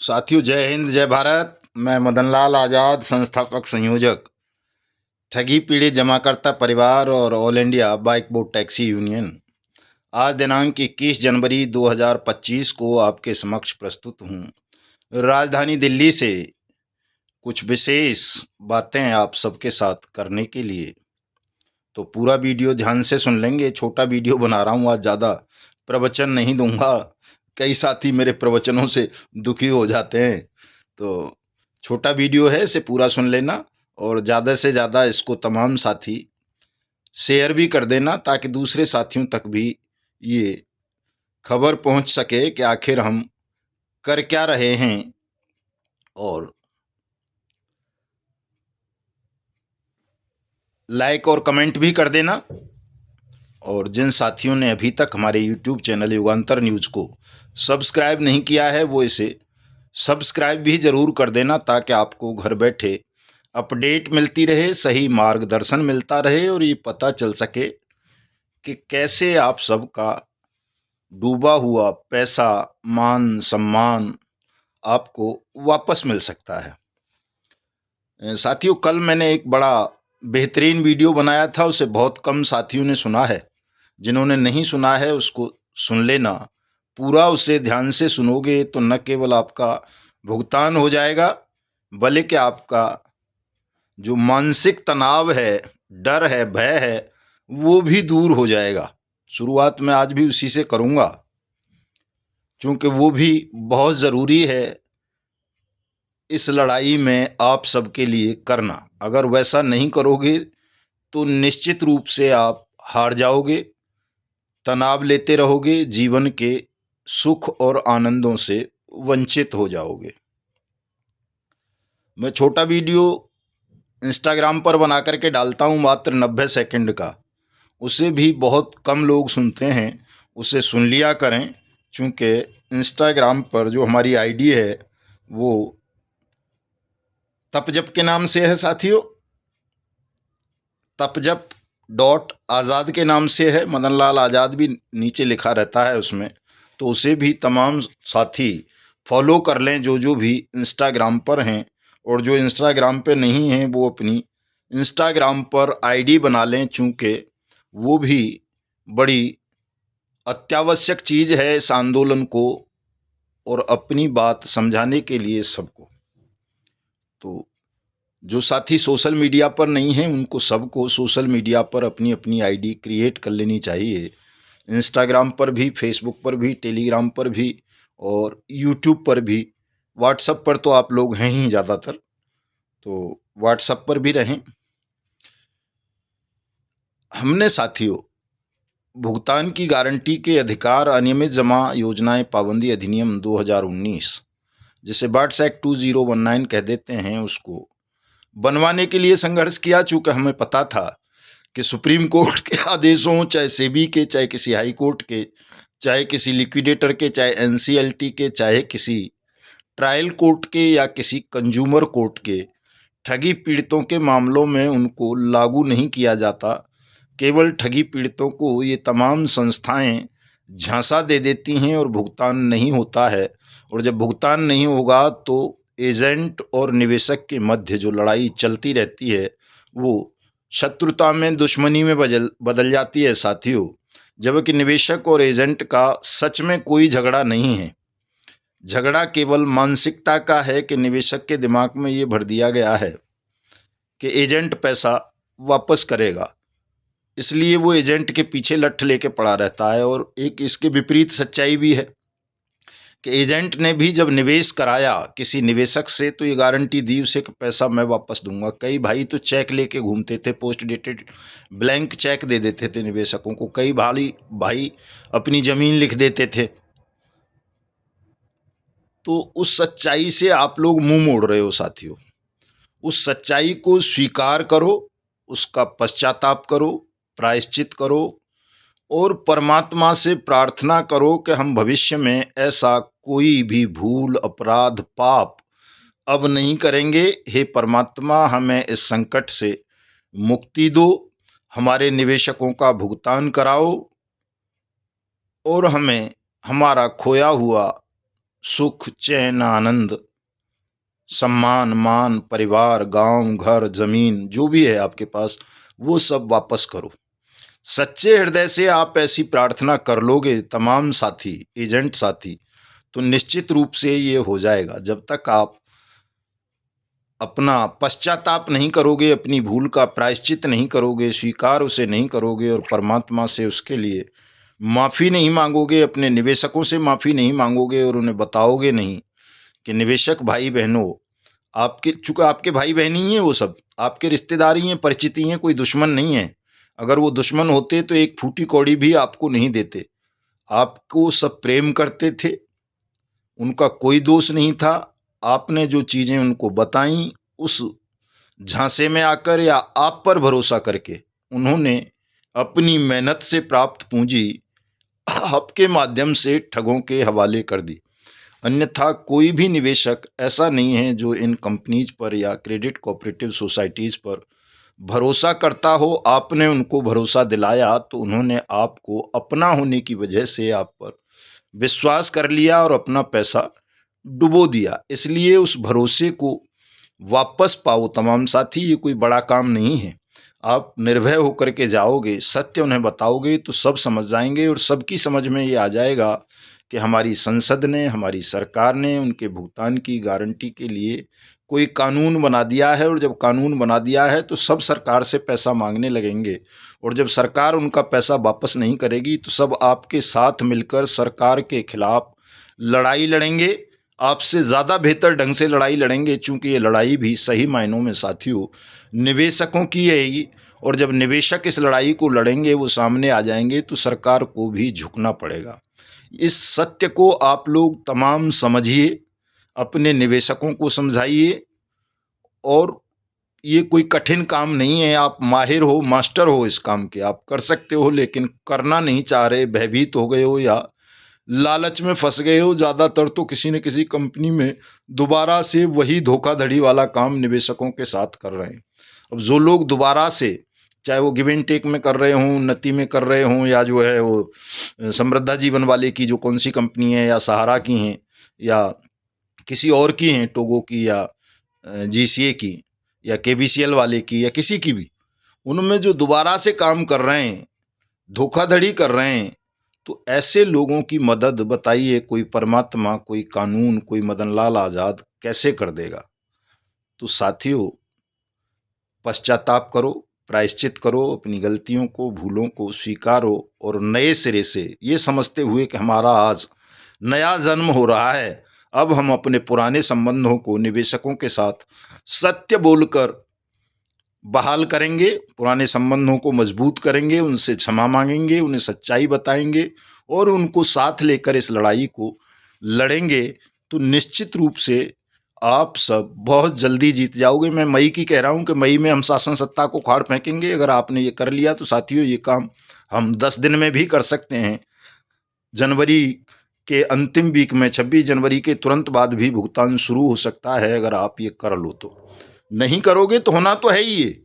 साथियों, जय हिंद, जय भारत। मैं मदन लाल आज़ाद, संस्थापक संयोजक, ठगी पीड़ित जमाकर्ता परिवार और all India bike board taxi union, आज दिनांक 21 जनवरी 2025 को आपके समक्ष प्रस्तुत हूँ। राजधानी दिल्ली से कुछ विशेष बातें आप सबके साथ करने के लिए, तो पूरा वीडियो ध्यान से सुन लेंगे। छोटा वीडियो बना रहा हूँ आज, ज़्यादा प्रवचन नहीं दूंगा। कई साथी मेरे प्रवचनों से दुखी हो जाते हैं, तो छोटा वीडियो है, इसे पूरा सुन लेना और ज़्यादा से ज़्यादा इसको तमाम साथी शेयर भी कर देना, ताकि दूसरे साथियों तक भी ये खबर पहुंच सके कि आखिर हम कर क्या रहे हैं। और लाइक और कमेंट भी कर देना। और जिन साथियों ने अभी तक हमारे YouTube चैनल युगांतर न्यूज़ को सब्सक्राइब नहीं किया है, वो इसे सब्सक्राइब भी ज़रूर कर देना, ताकि आपको घर बैठे अपडेट मिलती रहे, सही मार्गदर्शन मिलता रहे और ये पता चल सके कि कैसे आप सबका डूबा हुआ पैसा, मान सम्मान आपको वापस मिल सकता है। साथियों, कल मैंने एक बड़ा बेहतरीन वीडियो बनाया था, उसे बहुत कम साथियों ने सुना है। जिन्होंने नहीं सुना है उसको सुन लेना, पूरा उसे ध्यान से सुनोगे तो न केवल आपका भुगतान हो जाएगा, बल्कि आपका जो मानसिक तनाव है, डर है, भय है, वो भी दूर हो जाएगा। शुरुआत में आज भी उसी से करूँगा, क्योंकि वो भी बहुत ज़रूरी है इस लड़ाई में आप सबके लिए करना। अगर वैसा नहीं करोगे तो निश्चित रूप से आप हार जाओगे, तनाव लेते रहोगे, जीवन के सुख और आनंदों से वंचित हो जाओगे। मैं छोटा वीडियो इंस्टाग्राम पर बना करके डालता हूँ, मात्र 90 सेकंड का। उसे भी बहुत कम लोग सुनते हैं, उसे सुन लिया करें, चूँकि इंस्टाग्राम पर जो हमारी आईडी है वो तपजप के नाम से है साथियों। तपजप .आज़ाद के नाम से है, मदन लाल आज़ाद भी नीचे लिखा रहता है उसमें। तो उसे भी तमाम साथी फॉलो कर लें, जो भी इंस्टाग्राम पर हैं। और जो इंस्टाग्राम पे नहीं हैं वो अपनी इंस्टाग्राम पर आईडी बना लें, चूँकि वो भी बड़ी अत्यावश्यक चीज़ है इस आंदोलन को और अपनी बात समझाने के लिए सबको। तो जो साथी सोशल मीडिया पर नहीं हैं, उनको सबको सोशल मीडिया पर अपनी अपनी आईडी क्रिएट कर लेनी चाहिए। इंस्टाग्राम पर भी, फेसबुक पर भी, टेलीग्राम पर भी और यूट्यूब पर भी। व्हाट्सएप पर तो आप लोग हैं ही ज़्यादातर, तो व्हाट्सएप पर भी रहें। हमने साथियों भुगतान की गारंटी के अधिकार अनियमित जमा योजनाएं पाबंदी अधिनियम 2019, जिसे बर्ड्स एक्ट 2019 कह देते हैं, उसको बनवाने के लिए संघर्ष किया। चूँकि हमें पता था कि सुप्रीम कोर्ट के आदेशों, चाहे सेबी के, चाहे किसी हाई कोर्ट के, चाहे किसी लिक्विडेटर के, चाहे एनसीएलटी के, चाहे किसी ट्रायल कोर्ट के या किसी कंज्यूमर कोर्ट के, ठगी पीड़ितों के मामलों में उनको लागू नहीं किया जाता। केवल ठगी पीड़ितों को ये तमाम संस्थाएं झांसा दे देती हैं और भुगतान नहीं होता है। और जब भुगतान नहीं होगा तो एजेंट और निवेशक के मध्य जो लड़ाई चलती रहती है वो शत्रुता में, दुश्मनी में बदल जाती है साथियों। जबकि निवेशक और एजेंट का सच में कोई झगड़ा नहीं है। झगड़ा केवल मानसिकता का है कि निवेशक के दिमाग में ये भर दिया गया है कि एजेंट पैसा वापस करेगा, इसलिए वो एजेंट के पीछे लठ लेके पड़ा रहता है। और एक इसके विपरीत सच्चाई भी है कि एजेंट ने भी जब निवेश कराया किसी निवेशक से, तो ये गारंटी दी उसे कि पैसा मैं वापस दूंगा। कई भाई तो चेक लेके घूमते थे, पोस्ट डेटेड ब्लैंक चेक दे देते थे निवेशकों को। कई भाई अपनी ज़मीन लिख देते थे। तो उस सच्चाई से आप लोग मुंह मोड़ रहे हो साथियों। उस सच्चाई को स्वीकार करो, उसका पश्चाताप करो, प्रायश्चित करो और परमात्मा से प्रार्थना करो कि हम भविष्य में ऐसा कोई भी भूल, अपराध, पाप अब नहीं करेंगे। हे परमात्मा, हमें इस संकट से मुक्ति दो, हमारे निवेशकों का भुगतान कराओ और हमें हमारा खोया हुआ सुख, चैन, आनंद, सम्मान, मान, परिवार, गांव, घर, जमीन, जो भी है आपके पास, वो सब वापस करो। सच्चे हृदय से आप ऐसी प्रार्थना कर लोगे तमाम साथी, एजेंट साथी, तो निश्चित रूप से ये हो जाएगा। जब तक आप अपना पश्चाताप नहीं करोगे, अपनी भूल का प्रायश्चित नहीं करोगे, स्वीकार उसे नहीं करोगे और परमात्मा से उसके लिए माफ़ी नहीं मांगोगे, अपने निवेशकों से माफ़ी नहीं मांगोगे और उन्हें बताओगे नहीं कि निवेशक भाई बहनों, आपके चूँकि आपके भाई बहन ही हैं, वो सब आपके रिश्तेदार ही हैं, परिचित ही हैं, कोई दुश्मन नहीं है। अगर वो दुश्मन होते तो एक फूटी कौड़ी भी आपको नहीं देते। आपको सब प्रेम करते थे, उनका कोई दोष नहीं था। आपने जो चीज़ें उनको बताई, उस झांसे में आकर या आप पर भरोसा करके उन्होंने अपनी मेहनत से प्राप्त पूंजी आपके माध्यम से ठगों के हवाले कर दी। अन्यथा कोई भी निवेशक ऐसा नहीं है जो इन कंपनीज पर या क्रेडिट कोऑपरेटिव सोसाइटीज़ पर भरोसा करता हो। आपने उनको भरोसा दिलाया तो उन्होंने आपको अपना होने की वजह से आप पर विश्वास कर लिया और अपना पैसा डुबो दिया। इसलिए उस भरोसे को वापस पाओ तमाम साथी, ये कोई बड़ा काम नहीं है। आप निर्भय होकर के जाओगे, सत्य उन्हें बताओगे तो सब समझ जाएंगे और सबकी समझ में ये आ जाएगा कि हमारी संसद ने, हमारी सरकार ने उनके भुगतान की गारंटी के लिए कोई कानून बना दिया है। और जब कानून बना दिया है तो सब सरकार से पैसा मांगने लगेंगे और जब सरकार उनका पैसा वापस नहीं करेगी तो सब आपके साथ मिलकर सरकार के खिलाफ लड़ाई लड़ेंगे। आपसे ज़्यादा बेहतर ढंग से लड़ाई लड़ेंगे, चूँकि ये लड़ाई भी सही मायनों में साथियों निवेशकों की है। और जब निवेशक इस लड़ाई को लड़ेंगे, वो सामने आ जाएंगे तो सरकार को भी झुकना पड़ेगा। इस सत्य को आप लोग तमाम समझिए, अपने निवेशकों को समझाइए। और ये कोई कठिन काम नहीं है, आप माहिर हो, मास्टर हो इस काम के, आप कर सकते हो, लेकिन करना नहीं चाह रहे, भयभीत हो गए हो या लालच में फंस गए हो। ज़्यादातर तो किसी न किसी कंपनी में दोबारा से वही धोखाधड़ी वाला काम निवेशकों के साथ कर रहे हैं। अब जो लोग दोबारा से, चाहे वो गिव एंड टेक में कर रहे हों, उन्नति में कर रहे हों, या जो है वो समृद्धा जीवन वाले की जो कौन सी कंपनी है, या सहारा की हैं, या किसी और की हैं, टोगो की या जीसीए की, या केबीसीएल वाले की, या किसी की भी, उनमें जो दोबारा से काम कर रहे हैं, धोखाधड़ी कर रहे हैं, तो ऐसे लोगों की मदद बताइए कोई परमात्मा, कोई कानून, कोई मदनलाल आज़ाद कैसे कर देगा। तो साथियों, पश्चाताप करो, प्रायश्चित करो, अपनी गलतियों को, भूलों को स्वीकारो और नए सिरे से ये समझते हुए कि हमारा आज नया जन्म हो रहा है, अब हम अपने पुराने संबंधों को निवेशकों के साथ सत्य बोलकर बहाल करेंगे, पुराने संबंधों को मजबूत करेंगे, उनसे क्षमा मांगेंगे, उन्हें सच्चाई बताएंगे और उनको साथ लेकर इस लड़ाई को लड़ेंगे। तो निश्चित रूप से आप सब बहुत जल्दी जीत जाओगे। मैं मई की कह रहा हूँ कि मई में हम शासन सत्ता को उखाड़ फेंकेंगे। अगर आपने ये कर लिया तो साथियों, ये काम हम 10 दिन में भी कर सकते हैं। जनवरी के अंतिम वीक में, 26 जनवरी के तुरंत बाद भी भुगतान शुरू हो सकता है, अगर आप ये कर लो तो। नहीं करोगे तो होना तो है ही ये,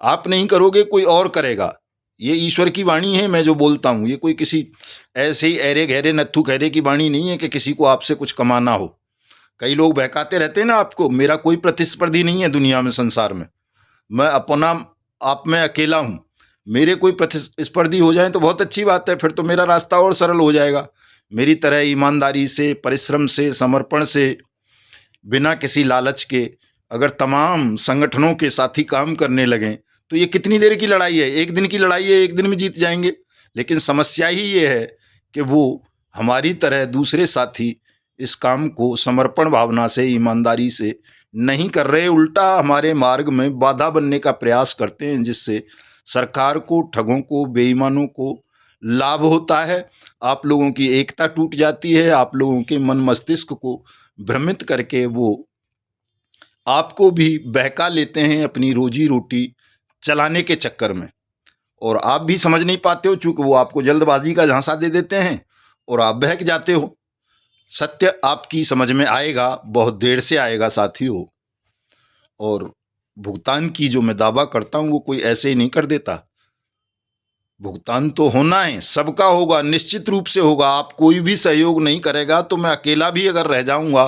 आप नहीं करोगे कोई और करेगा। ये ईश्वर की वाणी है, मैं जो बोलता हूँ, ये कोई किसी ऐसे ही अरे गहरे नत्थु खैरे की वाणी नहीं है कि किसी को आपसे कुछ कमाना हो। कई लोग बहकाते रहते हैं ना आपको, मेरा कोई प्रतिस्पर्धी नहीं है दुनिया में, संसार में, मैं अपना आप में अकेला हूँ। मेरे कोई प्रतिस्पर्धी हो जाए तो बहुत अच्छी बात है, फिर तो मेरा रास्ता और सरल हो जाएगा। मेरी तरह ईमानदारी से, परिश्रम से, समर्पण से, बिना किसी लालच के अगर तमाम संगठनों के साथी काम करने लगें तो ये कितनी देर की लड़ाई है, एक दिन की लड़ाई है, एक दिन में जीत जाएंगे। लेकिन समस्या ही ये है कि वो हमारी तरह दूसरे साथी इस काम को समर्पण भावना से, ईमानदारी से नहीं कर रहे, उल्टा हमारे मार्ग में बाधा बनने का प्रयास करते हैं, जिससे सरकार को, ठगों को, बेईमानों को लाभ होता है। आप लोगों की एकता टूट जाती है, आप लोगों के मन मस्तिष्क को भ्रमित करके वो आपको भी बहका लेते हैं अपनी रोजी रोटी चलाने के चक्कर में, और आप भी समझ नहीं पाते हो, चूंकि वो आपको जल्दबाजी का झांसा दे देते हैं और आप बहक जाते हो। सत्य आपकी समझ में आएगा, बहुत देर से आएगा साथियों। और भुगतान की जो मैं दावा करता हूँ वो कोई ऐसे ही नहीं कर देता। भुगतान तो होना है, सबका होगा, निश्चित रूप से होगा। आप कोई भी सहयोग नहीं करेगा तो मैं अकेला भी अगर रह जाऊंगा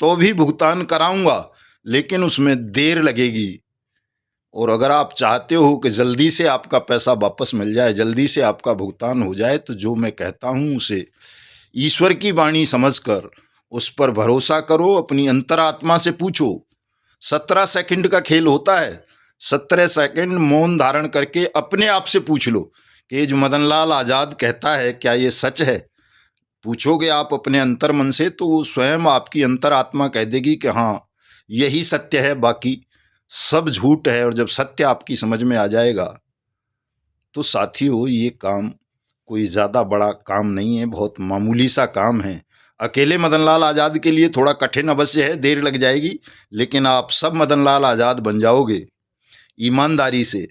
तो भी भुगतान कराऊंगा, लेकिन उसमें देर लगेगी। और अगर आप चाहते हो कि जल्दी से आपका पैसा वापस मिल जाए, जल्दी से आपका भुगतान हो जाए, तो जो मैं कहता हूं उसे ईश्वर की वाणी समझकर उस पर भरोसा करो, अपनी अंतरात्मा से पूछो। 17 सेकंड का खेल होता है। 17 सेकंड मौन धारण करके अपने आप से पूछ लो कि जो मदनलाल आजाद कहता है क्या ये सच है। पूछोगे आप अपने अंतर मन से तो स्वयं आपकी अंतरात्मा कह देगी कि हाँ यही सत्य है, बाकी सब झूठ है। और जब सत्य आपकी समझ में आ जाएगा तो साथियों ये काम कोई ज़्यादा बड़ा काम नहीं है, बहुत मामूली सा काम है। अकेले मदनलाल आज़ाद के लिए थोड़ा कठिन अवश्य है, देर लग जाएगी, लेकिन आप सब मदनलाल आज़ाद बन जाओगे। ईमानदारी से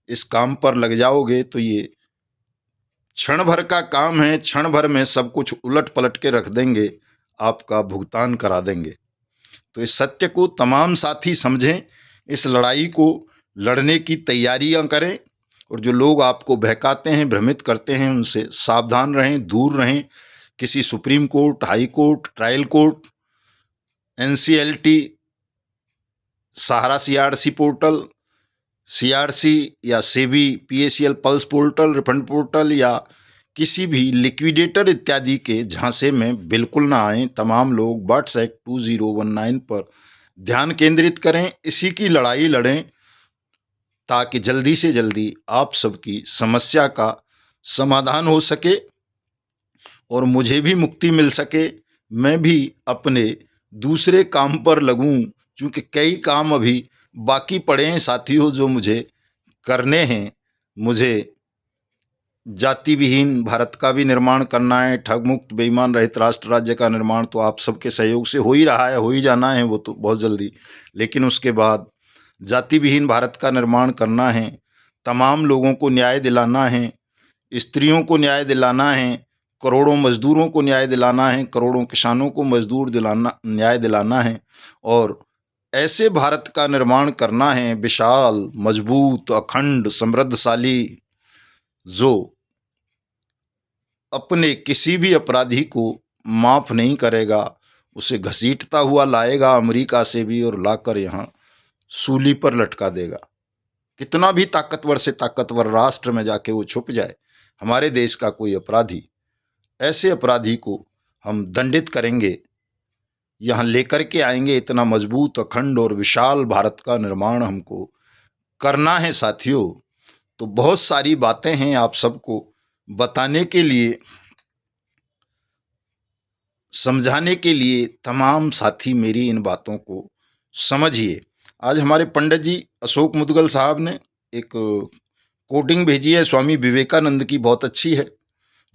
इस काम पर लग जाओगे तो ये क्षण भर का काम है, क्षण भर में सब कुछ उलट पलट के रख देंगे, आपका भुगतान करा देंगे। तो इस सत्य को तमाम साथी समझें, इस लड़ाई को लड़ने की तैयारियां करें, और जो लोग आपको बहकाते हैं, भ्रमित करते हैं, उनसे सावधान रहें, दूर रहें। किसी Supreme Court, High Court, trial court, NCLT, Sahara CRC portal, CRC या SEBI PACL pulse portal, refund portal या किसी भी लिक्विडेटर इत्यादि के झांसे में बिल्कुल ना आएं। तमाम लोग बर्ड्स एक्ट 2019 पर ध्यान केंद्रित करें, इसी की लड़ाई लड़ें, ताकि जल्दी से जल्दी आप सबकी समस्या का समाधान हो सके और मुझे भी मुक्ति मिल सके, मैं भी अपने दूसरे काम पर लगूं, क्योंकि कई काम अभी बाकी पड़े हैं साथियों जो मुझे करने हैं। मुझे जाति विहीन भारत का भी निर्माण करना है, ठग मुक्त बेईमान रहित राष्ट्र राज्य का निर्माण तो आप सबके सहयोग से हो ही रहा है, हो ही जाना है वो तो बहुत जल्दी। लेकिन उसके बाद जाति विहीन भारत का निर्माण करना है, तमाम लोगों को न्याय दिलाना है, स्त्रियों को न्याय दिलाना है, करोड़ों मजदूरों को न्याय दिलाना है, करोड़ों किसानों को मजदूर दिलाना न्याय दिलाना है, और ऐसे भारत का निर्माण करना है विशाल, मजबूत, अखंड, समृद्धशाली, जो अपने किसी भी अपराधी को माफ नहीं करेगा, उसे घसीटता हुआ लाएगा अमेरिका से भी और लाकर यहाँ सूली पर लटका देगा। कितना भी ताकतवर से ताकतवर राष्ट्र में जाके वो छुप जाए, हमारे देश का कोई अपराधी, ऐसे अपराधी को हम दंडित करेंगे, यहाँ लेकर के आएंगे। इतना मजबूत, अखंड और विशाल भारत का निर्माण हमको करना है साथियों। तो बहुत सारी बातें हैं आप सबको बताने के लिए, समझाने के लिए। तमाम साथी मेरी इन बातों को समझिए। आज हमारे पंडित जी अशोक मुदगल साहब ने एक कोटिंग भेजी है स्वामी विवेकानंद की, बहुत अच्छी है।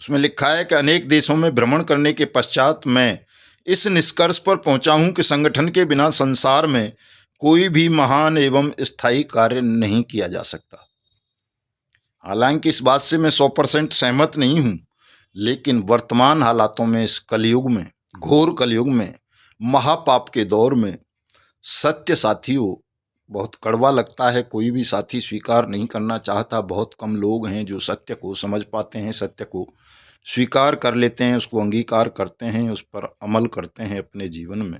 उसमें लिखा है कि अनेक देशों में भ्रमण करने के पश्चात मैं इस निष्कर्ष पर पहुंचा हूं कि संगठन के बिना संसार में कोई भी महान एवं स्थायी कार्य नहीं किया जा सकता। हालांकि इस बात से मैं 100% सहमत नहीं हूं, लेकिन वर्तमान हालातों में, इस कलयुग में, घोर कलयुग में, महापाप के दौर में, सत्य साथियों बहुत कड़वा लगता है। कोई भी साथी स्वीकार नहीं करना चाहता। बहुत कम लोग हैं जो सत्य को समझ पाते हैं, सत्य को स्वीकार कर लेते हैं, उसको अंगीकार करते हैं, उस पर अमल करते हैं अपने जीवन में।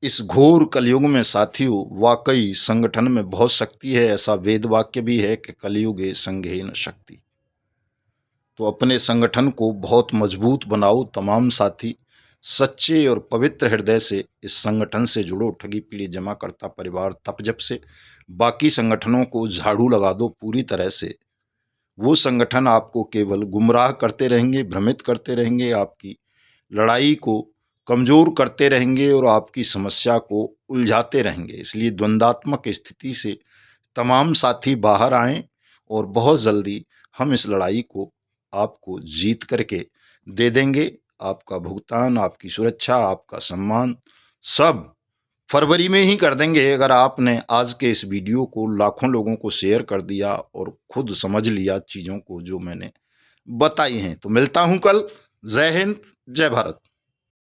इस घोर कलयुग में साथियों वाकई संगठन में बहुत शक्ति है। ऐसा वेद वाक्य भी है कि कलयुगे संघेन शक्ति। तो अपने संगठन को बहुत मजबूत बनाओ तमाम साथी, सच्चे और पवित्र हृदय से इस संगठन से जुड़ो। ठगी पीढ़ी जमा करता परिवार तपजप से बाकी संगठनों को झाड़ू लगा दो पूरी तरह से। वो संगठन आपको केवल गुमराह करते रहेंगे, भ्रमित करते रहेंगे, आपकी लड़ाई को कमजोर करते रहेंगे और आपकी समस्या को उलझाते रहेंगे। इसलिए द्वंद्वात्मक स्थिति से तमाम साथी बाहर आएं और बहुत जल्दी हम इस लड़ाई को आपको जीत करके दे देंगे। आपका भुगतान, आपकी सुरक्षा, आपका सम्मान सब फरवरी में ही कर देंगे, अगर आपने आज के इस वीडियो को लाखों लोगों को शेयर कर दिया और खुद समझ लिया चीज़ों को जो मैंने बताई हैं। तो मिलता हूं कल। जय हिंद, जय भारत।